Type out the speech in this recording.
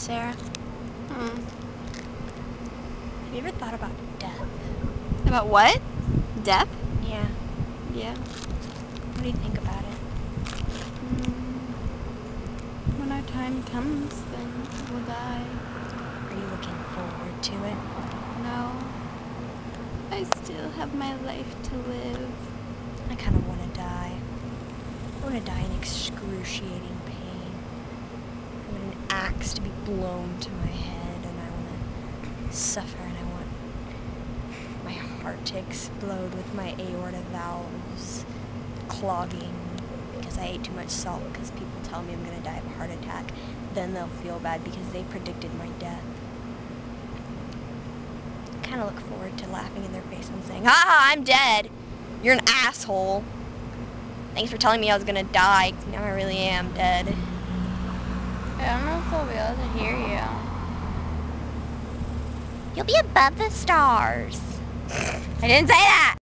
Sarah? Hmm. Have you ever thought about death? About what? Death? Yeah. Yeah. What do you think about it? When our time comes, then we'll die. Are you looking forward to it? No. I still have my life to live. I kind of want to die. I want to die in excruciating pain. I want an axe to be blown to my head, and I want to suffer, and I want my heart to explode with my aorta valves clogging because I ate too much salt, because people tell me I'm going to die of a heart attack. Then they'll feel bad because they predicted my death. I kind of look forward to laughing in their face and saying, "Ah, I'm dead. You're an asshole. Thanks for telling me I was going to die. Now I really am dead." I don't know if they'll be able to hear you. You'll be above the stars. I didn't say that.